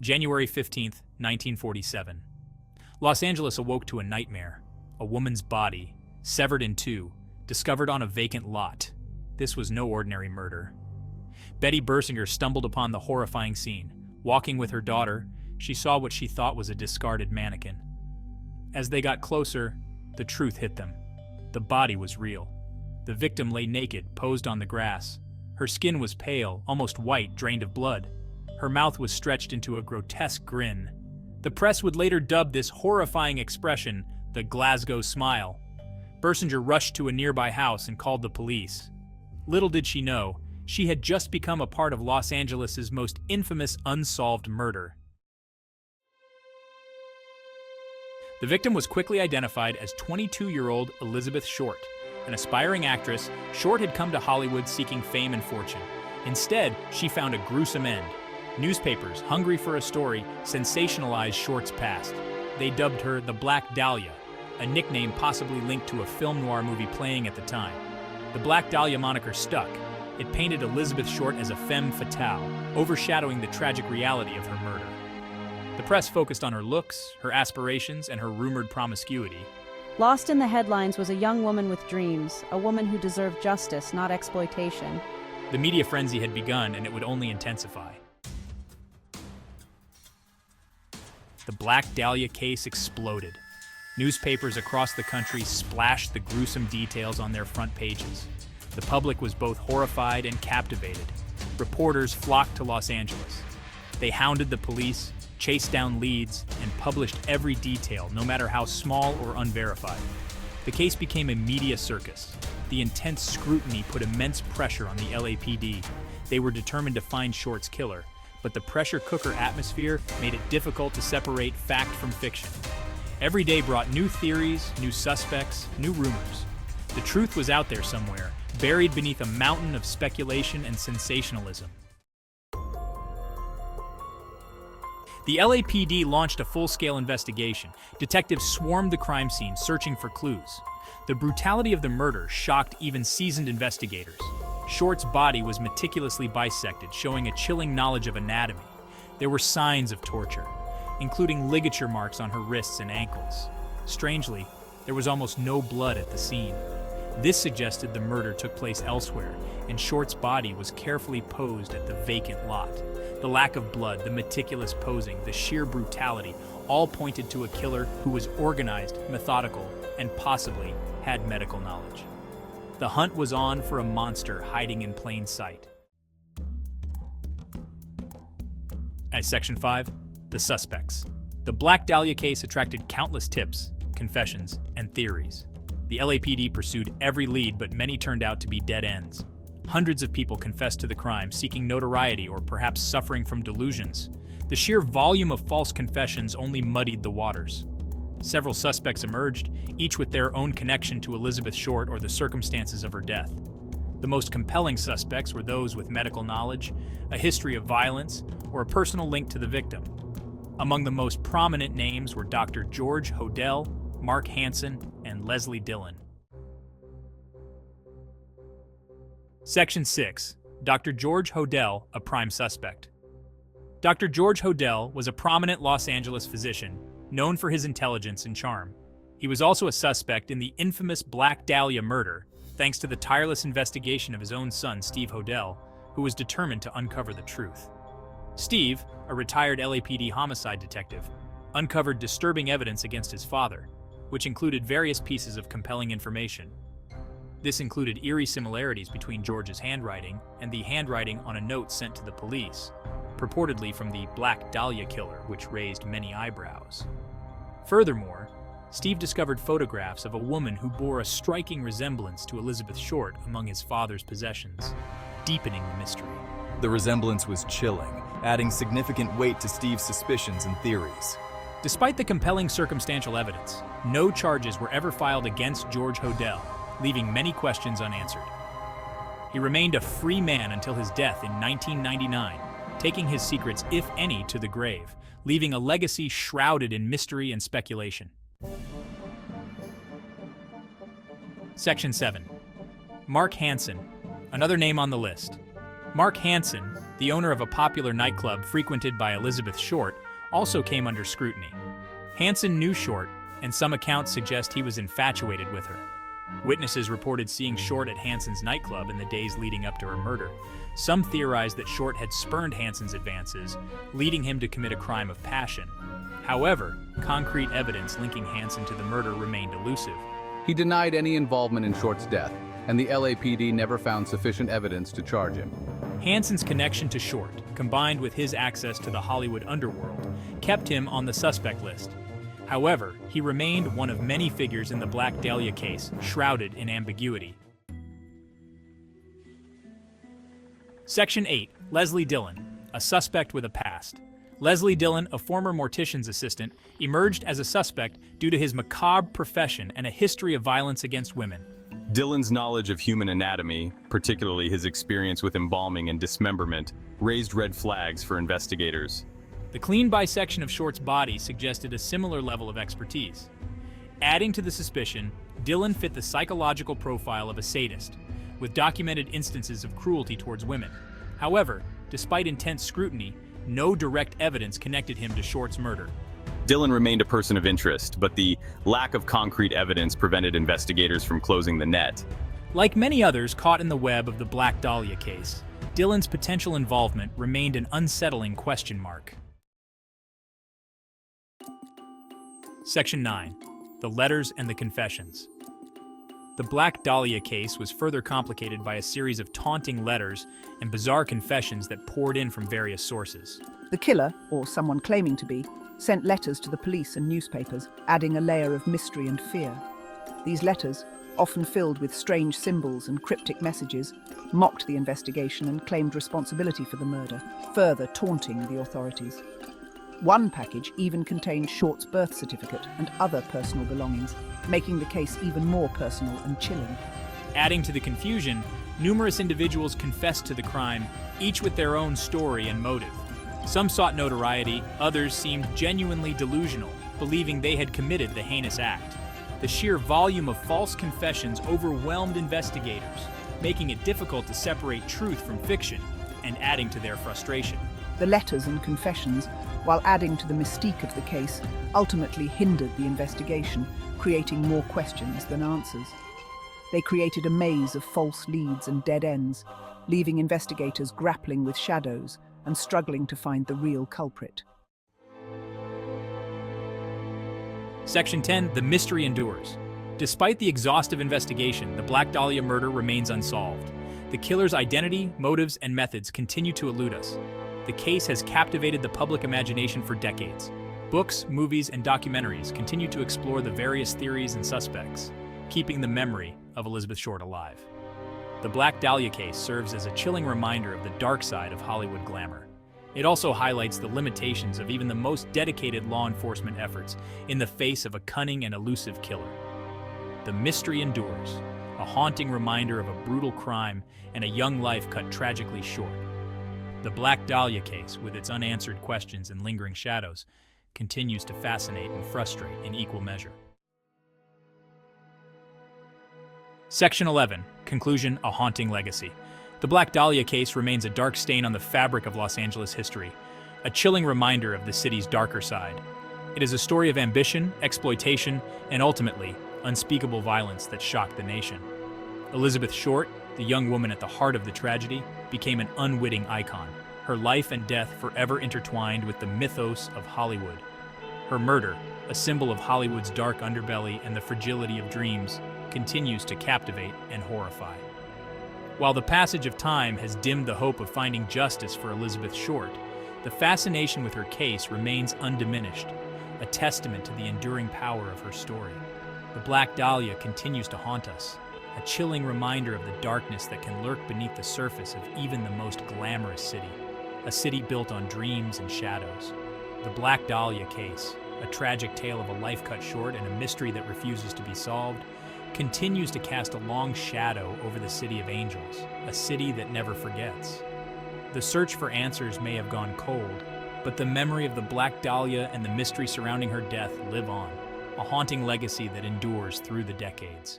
January 15th, 1947. Los Angeles awoke to a nightmare. A woman's body, severed in two, discovered on a vacant lot. This was no ordinary murder. Betty Bersinger stumbled upon the horrifying scene. Walking with her daughter, she saw what she thought was a discarded mannequin. As they got closer, the truth hit them. The body was real. The victim lay naked, posed on the grass. Her skin was pale, almost white, drained of blood. Her mouth was stretched into a grotesque grin. The press would later dub this horrifying expression the Glasgow smile. Bersinger rushed to a nearby house and called the police. Little did she know, she had just become a part of Los Angeles' most infamous unsolved murder. The victim was quickly identified as 22-year-old Elizabeth Short. An aspiring actress, Short had come to Hollywood seeking fame and fortune. Instead, she found a gruesome end. Newspapers, hungry for a story, sensationalized Short's past. They dubbed her the Black Dahlia, a nickname possibly linked to a film noir movie playing at the time. The Black Dahlia moniker stuck. It painted Elizabeth Short as a femme fatale, overshadowing the tragic reality of her murder. The press focused on her looks, her aspirations, and her rumored promiscuity. Lost in the headlines was a young woman with dreams, a woman who deserved justice, not exploitation. The media frenzy had begun, and it would only intensify. The Black Dahlia case exploded. Newspapers across the country splashed the gruesome details on their front pages. The public was both horrified and captivated. Reporters flocked to Los Angeles. They hounded the police, chased down leads, and published every detail, no matter how small or unverified. The case became a media circus. The intense scrutiny put immense pressure on the LAPD. They were determined to find Short's killer, but the pressure cooker atmosphere made it difficult to separate fact from fiction. Every day brought new theories, new suspects, new rumors. The truth was out there somewhere, buried beneath a mountain of speculation and sensationalism. The LAPD launched a full-scale investigation. Detectives swarmed the crime scene, searching for clues. The brutality of the murder shocked even seasoned investigators. Short's body was meticulously bisected, showing a chilling knowledge of anatomy. There were signs of torture, including ligature marks on her wrists and ankles. Strangely, there was almost no blood at the scene. This suggested the murder took place elsewhere, and Short's body was carefully posed at the vacant lot. The lack of blood, the meticulous posing, the sheer brutality, all pointed to a killer who was organized, methodical, and possibly had medical knowledge. The hunt was on for a monster hiding in plain sight. At Section 5, the suspects. The Black Dahlia case attracted countless tips, confessions, and theories. The LAPD pursued every lead, but many turned out to be dead ends. Hundreds of people confessed to the crime, seeking notoriety or perhaps suffering from delusions. The sheer volume of false confessions only muddied the waters. Several suspects emerged, each with their own connection to Elizabeth Short or the circumstances of her death. The most compelling suspects were those with medical knowledge, a history of violence, or a personal link to the victim. Among the most prominent names were Dr. George Hodel, Mark Hansen, and Leslie Dillon. Section 6. Dr. George Hodel, a prime suspect. Dr. George Hodel was a prominent Los Angeles physician, known for his intelligence and charm. He was also a suspect in the infamous Black Dahlia murder, thanks to the tireless investigation of his own son, Steve Hodel, who was determined to uncover the truth. Steve, a retired LAPD homicide detective, uncovered disturbing evidence against his father, which included various pieces of compelling information. This included eerie similarities between George's handwriting and the handwriting on a note sent to the police, purportedly from the Black Dahlia killer, which raised many eyebrows. Furthermore, Steve discovered photographs of a woman who bore a striking resemblance to Elizabeth Short among his father's possessions, deepening the mystery. The resemblance was chilling, adding significant weight to Steve's suspicions and theories. Despite the compelling circumstantial evidence, no charges were ever filed against George Hodel, leaving many questions unanswered. He remained a free man until his death in 1999, taking his secrets, if any, to the grave, leaving a legacy shrouded in mystery and speculation. Section 7. Mark Hansen, another name on the list. Mark Hansen, the owner of a popular nightclub frequented by Elizabeth Short, also came under scrutiny. Hansen knew Short, and some accounts suggest he was infatuated with her. Witnesses reported seeing Short at Hansen's nightclub in the days leading up to her murder. Some theorized that Short had spurned Hansen's advances, leading him to commit a crime of passion. However, concrete evidence linking Hansen to the murder remained elusive. He denied any involvement in Short's death, and the LAPD never found sufficient evidence to charge him. Hansen's connection to Short, combined with his access to the Hollywood underworld, kept him on the suspect list. However, he remained one of many figures in the Black Dahlia case, shrouded in ambiguity. Section 8. Leslie Dillon, a suspect with a past. Leslie Dillon, a former mortician's assistant, emerged as a suspect due to his macabre profession and a history of violence against women. Dillon's knowledge of human anatomy, particularly his experience with embalming and dismemberment, raised red flags for investigators. The clean bisection of Short's body suggested a similar level of expertise. Adding to the suspicion, Dillon fit the psychological profile of a sadist, with documented instances of cruelty towards women. However, despite intense scrutiny, no direct evidence connected him to Short's murder. Dillon remained a person of interest, but the lack of concrete evidence prevented investigators from closing the net. Like many others caught in the web of the Black Dahlia case, Dillon's potential involvement remained an unsettling question mark. Section 9. The Letters and the Confessions. The Black Dahlia case was further complicated by a series of taunting letters and bizarre confessions that poured in from various sources. The killer, or someone claiming to be, sent letters to the police and newspapers, adding a layer of mystery and fear. These letters, often filled with strange symbols and cryptic messages, mocked the investigation and claimed responsibility for the murder, further taunting the authorities. One package even contained Short's birth certificate and other personal belongings, making the case even more personal and chilling. Adding to the confusion, numerous individuals confessed to the crime, each with their own story and motive. Some sought notoriety, others seemed genuinely delusional, believing they had committed the heinous act. The sheer volume of false confessions overwhelmed investigators, making it difficult to separate truth from fiction and adding to their frustration. The letters and confessions, while adding to the mystique of the case, ultimately hindered the investigation, creating more questions than answers. They created a maze of false leads and dead ends, leaving investigators grappling with shadows and struggling to find the real culprit. Section 10. The mystery endures. Despite the exhaustive investigation, the Black Dahlia murder remains unsolved. The killer's identity, motives, and methods continue to elude us. The case has captivated the public imagination for decades. Books, movies, and documentaries continue to explore the various theories and suspects, keeping the memory of Elizabeth Short alive. The Black Dahlia case serves as a chilling reminder of the dark side of Hollywood glamour. It also highlights the limitations of even the most dedicated law enforcement efforts in the face of a cunning and elusive killer. The mystery endures, a haunting reminder of a brutal crime and a young life cut tragically short. The Black Dahlia case, with its unanswered questions and lingering shadows, continues to fascinate and frustrate in equal measure. Section 11. Conclusion: A haunting legacy. The Black Dahlia case remains a dark stain on the fabric of Los Angeles history, a chilling reminder of the city's darker side. It is a story of ambition, exploitation, and ultimately, unspeakable violence that shocked the nation. Elizabeth Short, the young woman at the heart of the tragedy, became an unwitting icon, her life and death forever intertwined with the mythos of Hollywood. Her murder, a symbol of Hollywood's dark underbelly and the fragility of dreams, continues to captivate and horrify. While the passage of time has dimmed the hope of finding justice for Elizabeth Short, the fascination with her case remains undiminished, a testament to the enduring power of her story. The Black Dahlia continues to haunt us, a chilling reminder of the darkness that can lurk beneath the surface of even the most glamorous city, a city built on dreams and shadows. The Black Dahlia case, a tragic tale of a life cut short and a mystery that refuses to be solved, continues to cast a long shadow over the city of angels, a city that never forgets. The search for answers may have gone cold, but the memory of the Black Dahlia and the mystery surrounding her death live on, a haunting legacy that endures through the decades.